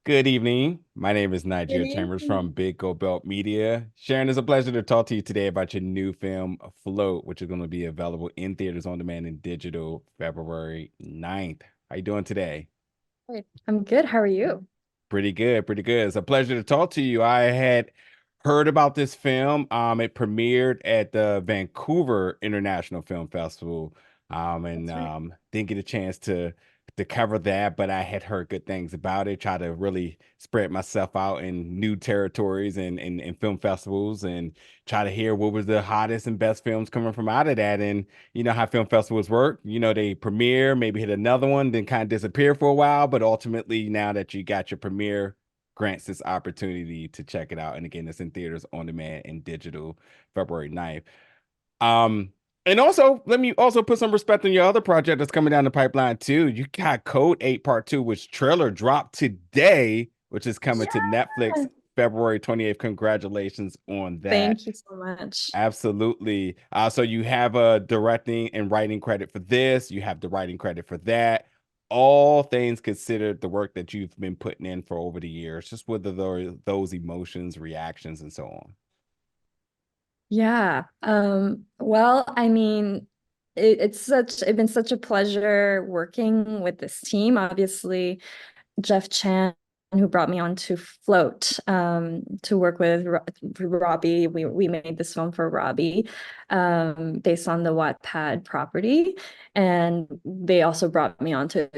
Good evening. My name is Good Nigeria Chambers from evening. Big Go Belt Media. Sharon, it's a pleasure to talk to you today about your new film, Float, which is going to be available in theaters on demand and digital February 9th. How you doing today? Great. I'm good. How are you? Pretty good, pretty good. It's a pleasure to talk to you. I had heard about this film. It premiered at the Vancouver International Film Festival. And That's right. didn't get a chance to cover that, but I had heard good things about it. Try to really spread myself out in new territories and film festivals and try to hear what was the hottest and best films coming from out of that. And you know how film festivals work. You know, they premiere, maybe hit another one, then kind of disappear for a while. But ultimately, now that you got your premiere, grants this opportunity to check it out. And again, it's in theaters on demand and digital February 9th. Um, and also, let me also put some respect on your other project that's coming down the pipeline too. You got Code 8 Part 2, which trailer dropped today, which is coming to Netflix Yeah. February 28th. Congratulations on that. Thank you so much. Absolutely. So you have a directing and writing credit for this. You have the writing credit for that. All things considered, the work that you've been putting in for over the years, just with those emotions, reactions, and so on. Yeah. Well, I mean, it's been such a pleasure working with this team. Obviously, Jeff Chan, who brought me on to Float, to work with Robbie. We made this film for Robbie, based on the Wattpad property, and they also brought me on to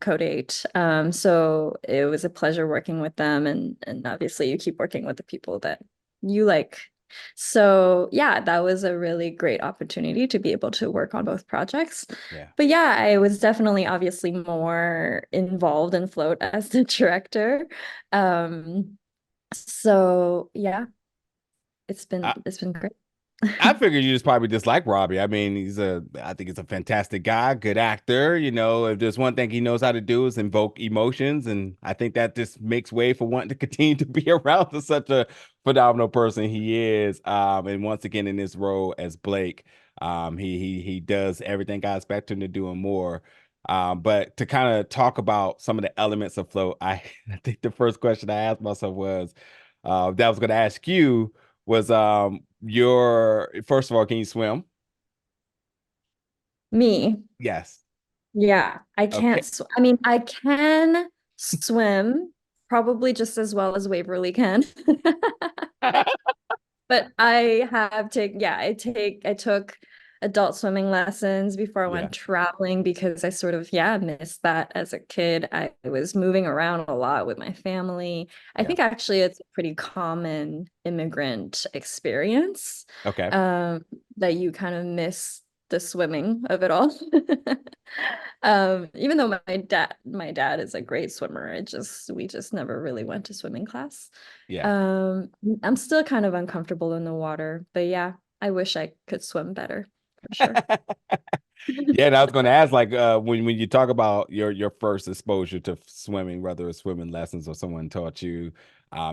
Code 8. So it was a pleasure working with them, and obviously you keep working with the people that you like. So yeah, that was a really great opportunity to be able to work on both projects. Yeah. But yeah, I was definitely obviously more involved in Float as the director. So yeah, it's been great. I figured you just probably dislike Robbie. I mean, I think he's a fantastic guy, good actor. You know, if there's one thing he knows how to do is invoke emotions, and I think that just makes way for wanting to continue to be around to such a phenomenal person he is. And once again, in this role as Blake, he does everything I expect him to do and more. But to kind of talk about some of the elements of flow, I think the first question I asked myself was, that I was going to ask you was your first of all, can you swim? Me, Yes. yeah, I can't. Okay. I mean, I can swim probably just as well as Waverly can. But I have taken, yeah, I took adult swimming lessons before I Yeah. went traveling because I sort of, yeah, missed that as a kid. I was moving around a lot with my family. I Yeah. think actually it's a pretty common immigrant experience, Okay. um, that you kind of miss the swimming of it all. Even though my dad is a great swimmer, we just never really went to swimming class. Yeah. Um, I'm still kind of uncomfortable in the water, but yeah, I wish I could swim better for sure. Yeah, and I was going to ask, like, when you talk about your first exposure to swimming, whether it's swimming lessons or someone taught you,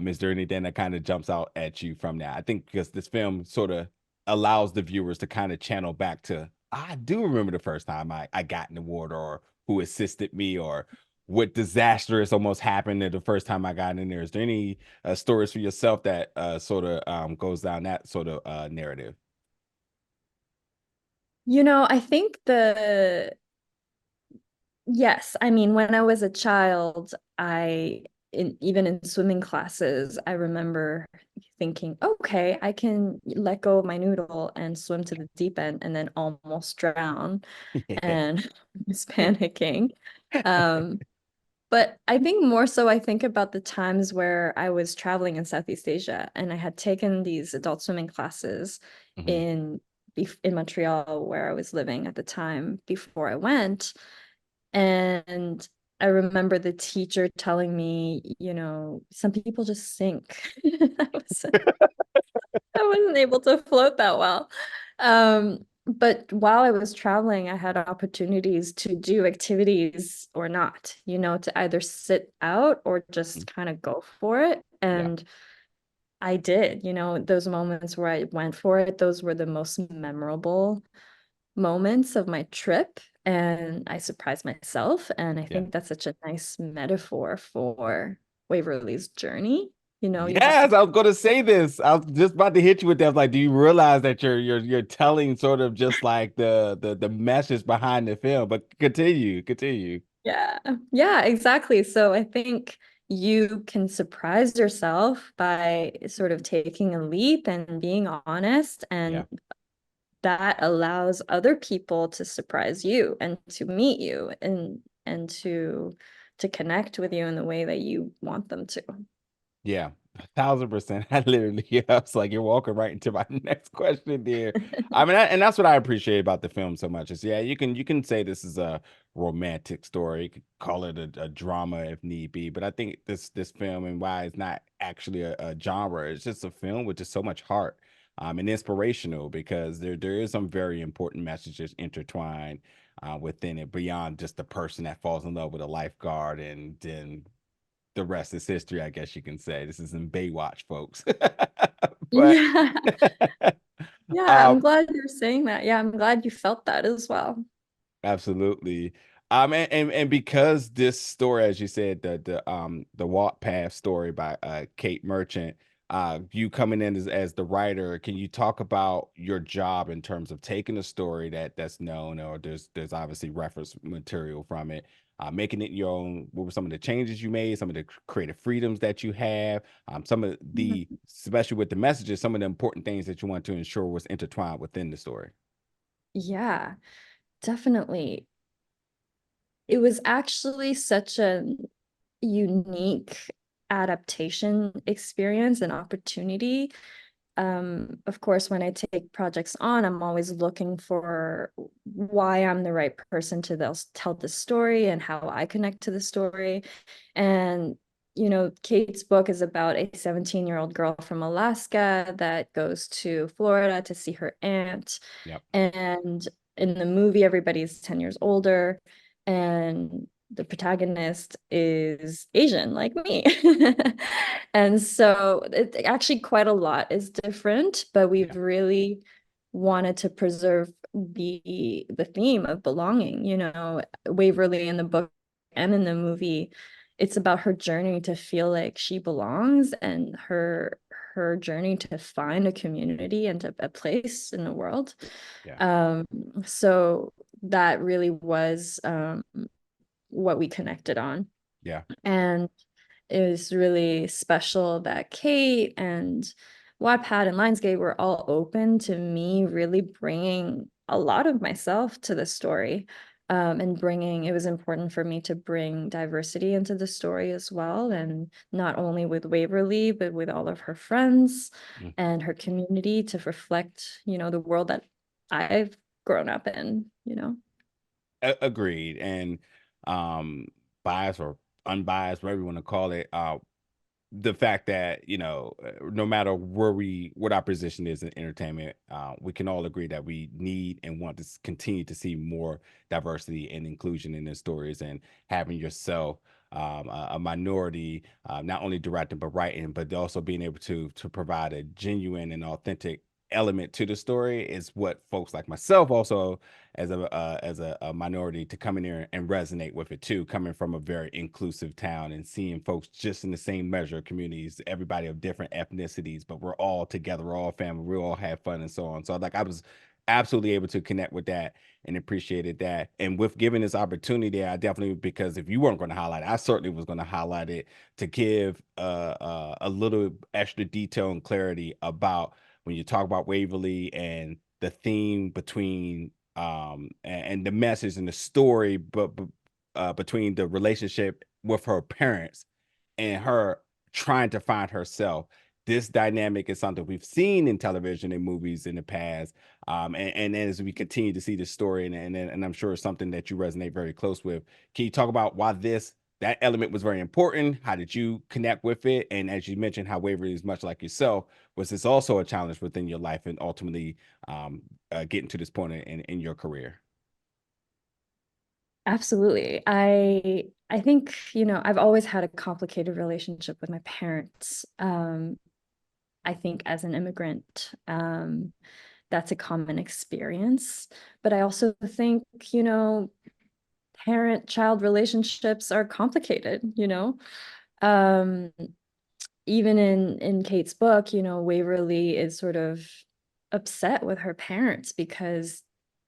is there anything that kind of jumps out at you from that? I think because this film sort of allows the viewers to kind of channel back to, I do remember the first time I got in the water, or who assisted me, or what disastrous almost happened the first time I got in there. Is there any stories for yourself that sort of goes down that sort of narrative? I think yes, I mean, when I was a child, even in swimming classes, I remember thinking, okay, I can let go of my noodle and swim to the deep end and then almost drown and was panicking. Um, But I think more so, I think about the times where I was traveling in Southeast Asia and I had taken these adult swimming classes Hmm. in in Montreal, where I was living at the time before I went. And I remember the teacher telling me, some people just sink. I wasn't able to float that well. But while I was traveling, I had opportunities to do activities or not, to either sit out or just kind of go for it. Yeah. And I did, those moments where I went for it, those were the most memorable moments of my trip. and I surprised myself. And I Yeah. think that's such a nice metaphor for Waverly's journey. You know, you have to, Yes, I was going to say this. I was just about to hit you with that. Like, do you realize that you're telling sort of just like the message behind the film? But continue, continue. yeah, yeah, exactly. So I think you can surprise yourself by sort of taking a leap and being honest, Yeah, and that allows other people to surprise you and to meet you and to connect with you in the way that you want them to. yeah, 1,000%. I literally, yeah, I was like, you're walking right into my next question there. I mean, and that's what I appreciate about the film so much is, yeah, you can say this is a romantic story, you could call it a drama if need be, but I think this film and why it's not actually a genre, it's just a film with just so much heart, and inspirational because there is some very important messages intertwined within it beyond just the person that falls in love with a lifeguard and then the rest is history, I guess you can say. This is in Baywatch, folks. But Yeah. Yeah, um, I'm glad you're saying that. Yeah, I'm glad you felt that as well. absolutely. And because this story, as you said, the Walk Path story by Kate Marchant, you coming in as the writer, can you talk about your job in terms of taking a story that's known, or there's obviously reference material from it, making it your own? What were some of the changes you made, some of the creative freedoms that you have, some of the, Mhm. especially with the messages, some of the important things that you want to ensure was intertwined within the story? Yeah, definitely. It was actually such a unique adaptation experience and opportunity. Of course, when I take projects on, I'm always looking for why I'm the right person to tell the story and how I connect to the story. And, Kate's book is about a 17-year-old girl from Alaska that goes to Florida to see her aunt. Yep. And in the movie, everybody's 10 years older. And the protagonist is Asian, like me. And so it actually quite a lot is different, but we've Yeah. really wanted to preserve the theme of belonging. Waverly in the book and in the movie, it's about her journey to feel like she belongs and her journey to find a community and a place in the world. Yeah. Um, so that really was what we connected on. Yeah. And it was really special that Kate and Wattpad and Lionsgate were all open to me really bringing a lot of myself to the story. And it was important for me to bring diversity into the story as well. And not only with Waverly, but with all of her friends Mm. and her community to reflect, the world that I've grown up in. Agreed. And um biased or unbiased, whatever you want to call it, the fact that no matter what our position is in entertainment, we can all agree that we need and want to continue to see more diversity and inclusion in the stories, and having yourself a minority, not only directing but writing, but also being able to provide a genuine and authentic element to the story is what folks like myself also, as a minority, to come in here and resonate with it too, coming from a very inclusive town and seeing folks just in the same measure of communities, everybody of different ethnicities, but we're all together, we're all family, we all have fun and so on. So like I was absolutely able to connect with that and appreciated that. And with giving this opportunity, I definitely, because if you weren't going to highlight it, I certainly was going to highlight it to give a little extra detail and clarity about when you talk about Waverly and the theme between and the message and the story, but between the relationship with her parents and her trying to find herself. This dynamic is something we've seen in television and movies in the past, and as we continue to see this story, and I'm sure it's something that you resonate very close with. Can you talk about why that element was very important? How did you connect with it? And as you mentioned, how Waverly is much like yourself, was this also a challenge within your life and ultimately getting to this point in your career? Absolutely. I think, I've always had a complicated relationship with my parents. I think as an immigrant. that's a common experience. But I also think, you know, parent-child relationships are complicated, you know. Um, Even in Kate's book, you know, Waverly is sort of upset with her parents because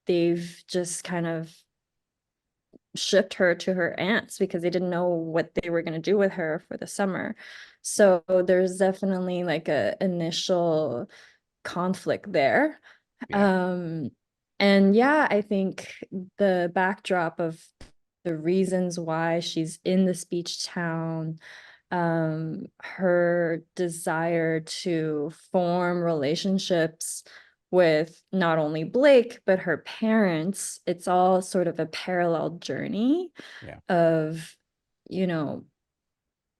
they've just kind of shipped her to her aunts because they didn't know what they were going to do with her for the summer. So there's definitely like a initial conflict there. Yeah. Um, and yeah, I think the backdrop of the reasons why she's in this beach town, her desire to form relationships with not only Blake, but her parents, it's all sort of a parallel journey Yeah. of, you know,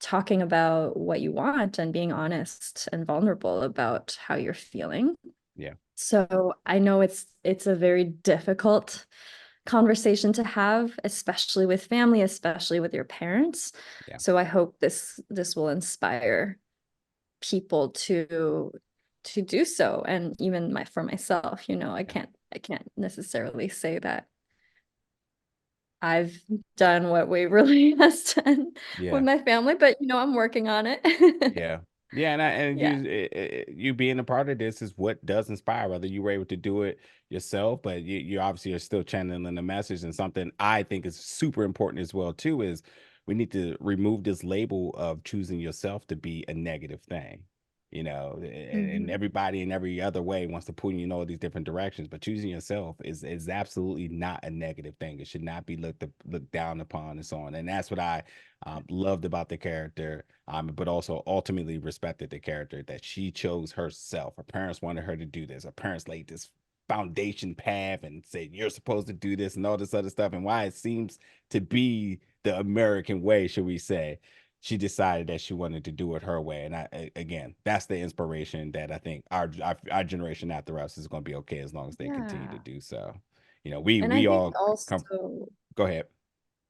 talking about what you want and being honest and vulnerable about how you're feeling. Yeah. So I know it's a very difficult conversation to have, especially with family, especially with your parents. Yeah. So I hope this will inspire people to do so. And even for myself, you know, Yeah. I can't necessarily say that I've done what Waverly has done with Yeah. my family, but you know, I'm working on it. Yeah. Yeah, and Yeah. you being a part of this is what does inspire. Whether you were able to do it yourself, but you obviously are still channeling the message. And something I think is super important as well too is we need to remove this label of choosing yourself to be a negative thing. You know, and Mhm. everybody in every other way wants to pull you in all these different directions, but choosing yourself is absolutely not a negative thing. It should not be looked down upon and so on. And that's what I loved about the character, but also ultimately respected the character that she chose herself. Her parents wanted her to do this. Her parents laid this foundation path and said, you're supposed to do this and all this other stuff. And why it seems to be the American way, should we say, she decided that she wanted to do it her way. And again, that's the inspiration that I think our generation after us is going to be okay as long as they continue to Yeah. do so. You know, we And I we think all come. also, Go ahead.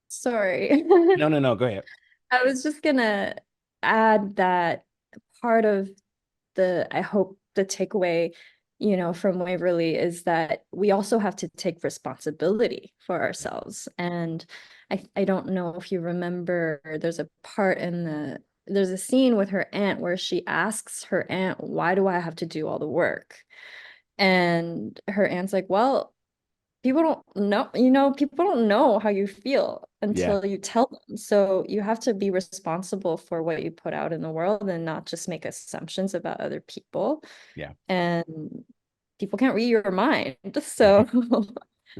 sorry. No, no, no. Go ahead. I was just gonna add that part of I hope the takeaway, you know, from Waverly is that we also have to take responsibility for Yeah, ourselves. And I don't know if you remember, there's a part in there's a scene with her aunt where she asks her aunt, why do I have to do all the work? And her aunt's like, well, people don't know, you know, people don't know how you feel yeah, until you tell them. So you have to be responsible for what you put out in the world and not just make assumptions about other people. yeah, And people can't read your mind. So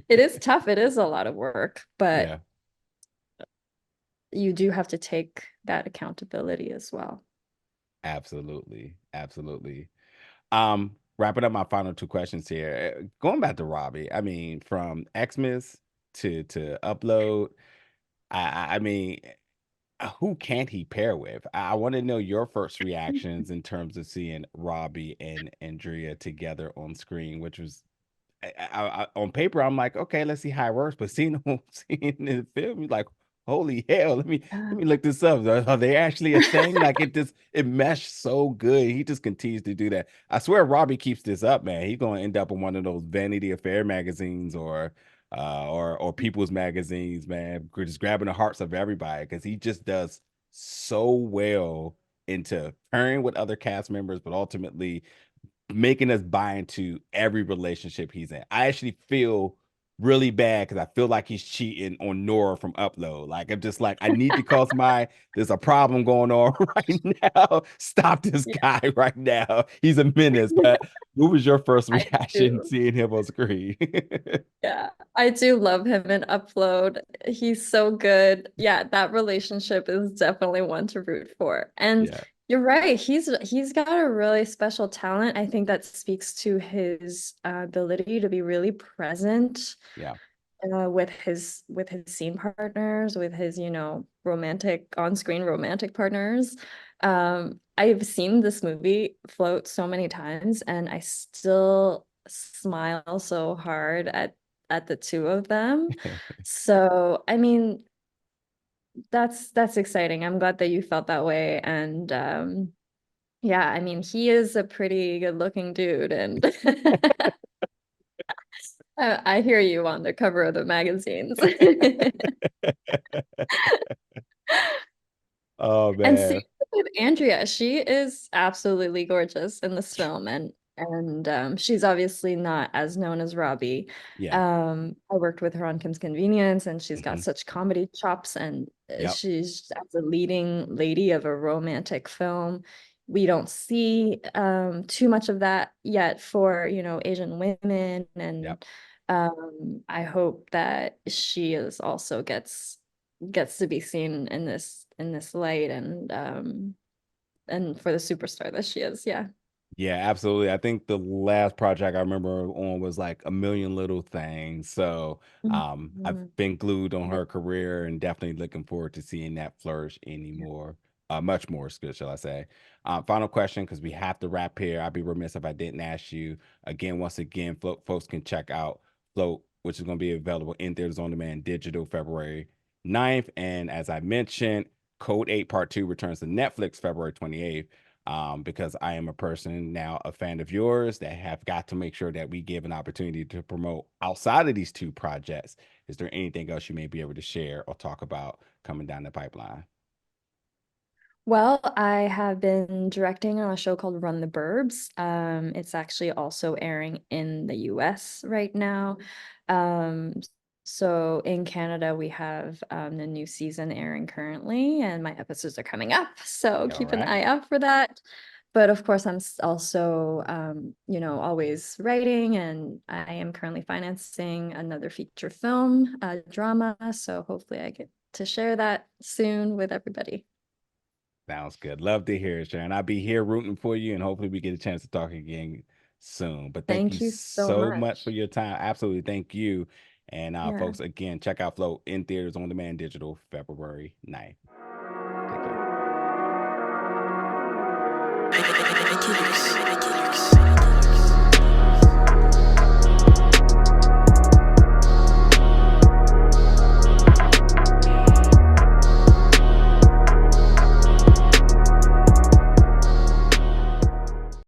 it is tough. It is a lot of work, but yeah. you do have to take that accountability as well. Absolutely, absolutely. Wrapping up my final two questions here. Going back to Robbie, I mean, from Xmas to Upload, I mean, who can't he pair with? I want to know your first reactions in terms of seeing Robbie and Andrea together on screen, which was on paper, I'm like, okay, let's see how it works. But seeing them seeing the film, you're like, holy hell, let Yeah. me look this up. Are they actually a thing? Like it meshed so good. He just continues to do that. I swear Robbie keeps this up, man. He's gonna end up in one of those Vanity Affair magazines or People's magazines, man. Just grabbing the hearts of everybody because he just does so well into pairing with other cast members, but ultimately making us buy into every relationship he's in. I actually feel really bad because I feel like he's cheating on Nora from Upload. Like I'm just like, I need to cause there's a problem going on right now. Stop this Yeah, guy right now. He's a menace. But what was your first I reaction do. seeing him on screen? Yeah, I do love him in Upload. He's so good. Yeah, that relationship is definitely one to root for. And Yeah, you're right, he's got a really special talent. I think that speaks to his ability to be really present yeah. with his scene partners, with his, you know, romantic on-screen romantic partners. I've seen this movie float so many times, and I still smile so hard at the two of them. So, I mean, that's exciting. I'm glad that you felt that way. And yeah, I mean, he is a pretty good-looking dude, and I hear you on the cover of the magazines. Oh And same man. with Andrea. She is absolutely gorgeous in this film, and she's obviously not as known as Robbie. Yeah. I worked with her on Kim's Convenience, and she's got Hmm. such comedy chops, and Yep. she's as a leading lady of a romantic film. We don't see too much of that yet for, Asian women, Yep. and I hope that she is also gets to be seen in this light, and for the superstar that she is. Yeah. Yeah, absolutely. I think the last project I remember on was like A Million Little Things. So I've Mhm. been glued on Yeah. her career and definitely looking forward to seeing that flourish anymore. Much more, shall I say. Final question, because we have to wrap here. I'd be remiss if I didn't ask you again. Once again, folks can check out Float, which is going to be available in theaters on demand digital February 9th. And as I mentioned, Code 8 Part 2 returns to Netflix February 28th, because I am a person now, a fan of yours, that have got to make sure that we give an opportunity to promote outside of these two projects. Is there anything else you may be able to share or talk about coming down the pipeline? Well, I have been directing on a show called Run the Burbs. It's actually also airing in the US right now. Um, so in Canada, we have the new season airing currently, and my episodes are coming up. So All keep an right. eye out for that. But of course, I'm also, always writing, and I am currently financing another feature film, a drama. So hopefully, I get to share that soon with everybody. Sounds good. Love to hear it, Sharon. I'll be here rooting for you, and hopefully we get a chance to talk again soon. But thank you Thank you so so much for much. your time. Absolutely. Thank you. And Yeah. folks, again, check out Float in theaters on demand digital February 9th.